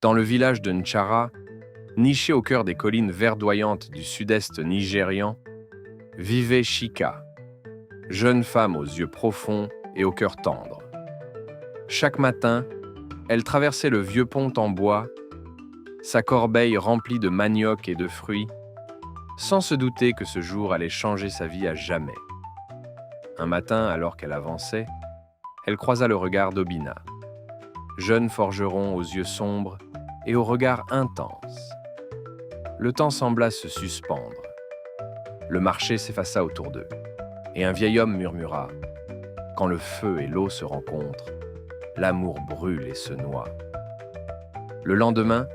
Dans le village de Nchara, niché au cœur des collines verdoyantes du sud-est nigérian, vivait Chika, jeune femme aux yeux profonds et au cœur tendre. Chaque matin, elle traversait le vieux pont en bois, sa corbeille remplie de manioc et de fruits, sans se douter que ce jour allait changer sa vie à jamais. Un matin, alors qu'elle avançait, elle croisa le regard d'Obina, jeune forgeron aux yeux sombres et au regard intense. Le temps sembla se suspendre. Le marché s'effaça autour d'eux, et un vieil homme murmura « Quand le feu et l'eau se rencontrent, l'amour brûle et se noie. » Le lendemain,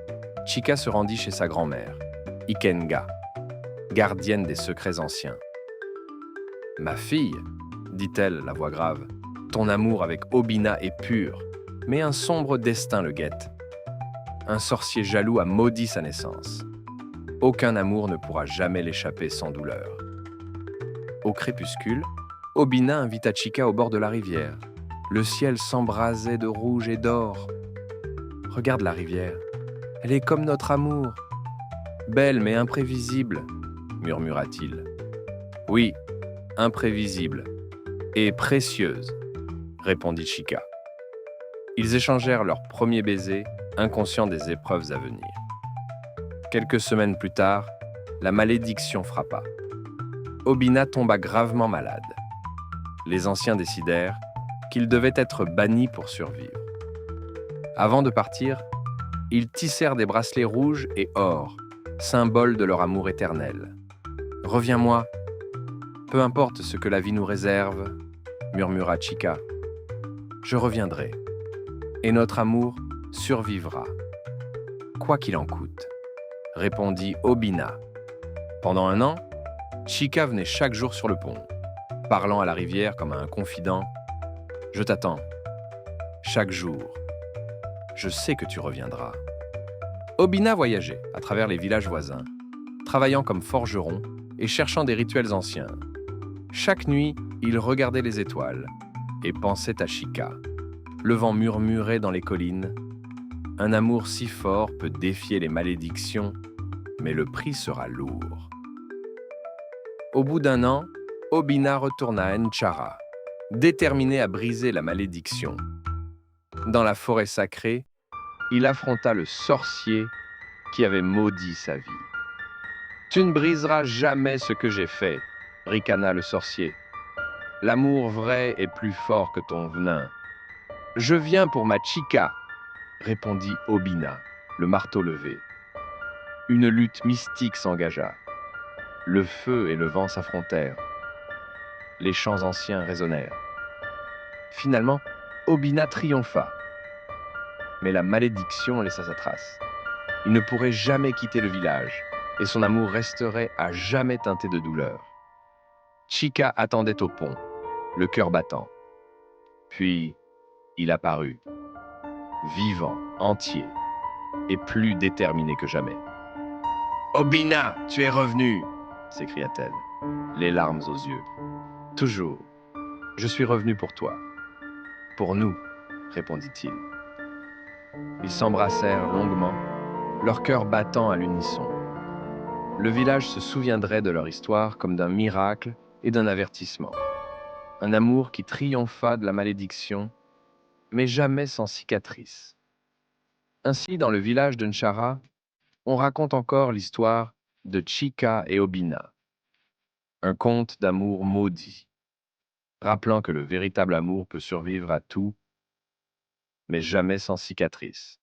Chika se rendit chez sa grand-mère, Ikenga, gardienne des secrets anciens. « Ma fille, dit-elle, la voix grave, ton amour avec Obina est pur, mais un sombre destin le guette. Un sorcier jaloux a maudit sa naissance. Aucun amour ne pourra jamais l'échapper sans douleur. » Au crépuscule, Obina invita Chika au bord de la rivière. Le ciel s'embrasait de rouge et d'or. « Regarde la rivière, elle est comme notre amour. Belle mais imprévisible, murmura-t-il. « Oui, imprévisible et précieuse, répondit Chika. Ils échangèrent leur premier baiser, inconscients des épreuves à venir. Quelques semaines plus tard, la malédiction frappa. Obina tomba gravement malade. Les anciens décidèrent qu'il devait être banni pour survivre. Avant de partir, ils tissèrent des bracelets rouges et or, symbole de leur amour éternel. « Reviens-moi, peu importe ce que la vie nous réserve, » murmura Chika. « Je reviendrai, et notre amour survivra, quoi qu'il en coûte, » répondit Obina. Pendant un an, Chika venait chaque jour sur le pont, parlant à la rivière comme à un confident. « Je t'attends, chaque jour. Je sais que tu reviendras. » Obina voyageait à travers les villages voisins, travaillant comme forgeron et cherchant des rituels anciens. Chaque nuit, il regardait les étoiles et pensait à Chika. Le vent murmurait dans les collines. Un amour si fort peut défier les malédictions, mais le prix sera lourd. Au bout d'un an, Obina retourna à Nchara, déterminé à briser la malédiction. Dans la forêt sacrée, il affronta le sorcier qui avait maudit sa vie. « Tu ne briseras jamais ce que j'ai fait, » ricana le sorcier. « L'amour vrai est plus fort que ton venin. »« Je viens pour ma Chika, » répondit Obina, le marteau levé. Une lutte mystique s'engagea. Le feu et le vent s'affrontèrent. Les chants anciens résonnèrent. Finalement, Obina triompha. Mais la malédiction laissa sa trace. Il ne pourrait jamais quitter le village, et son amour resterait à jamais teinté de douleur. Chika attendait au pont, le cœur battant. Puis, il apparut, vivant, entier, et plus déterminé que jamais. « Obina, tu es revenu !» s'écria-t-elle, les larmes aux yeux. « Toujours, je suis revenu pour toi. »« Pour nous, » répondit-il. Ils s'embrassèrent longuement, leur cœur battant à l'unisson. Le village se souviendrait de leur histoire comme d'un miracle et d'un avertissement. Un amour qui triompha de la malédiction, mais jamais sans cicatrice. Ainsi, dans le village de Nchara, on raconte encore l'histoire de Chika et Obina, un conte d'amour maudit, rappelant que le véritable amour peut survivre à tout, mais jamais sans cicatrice.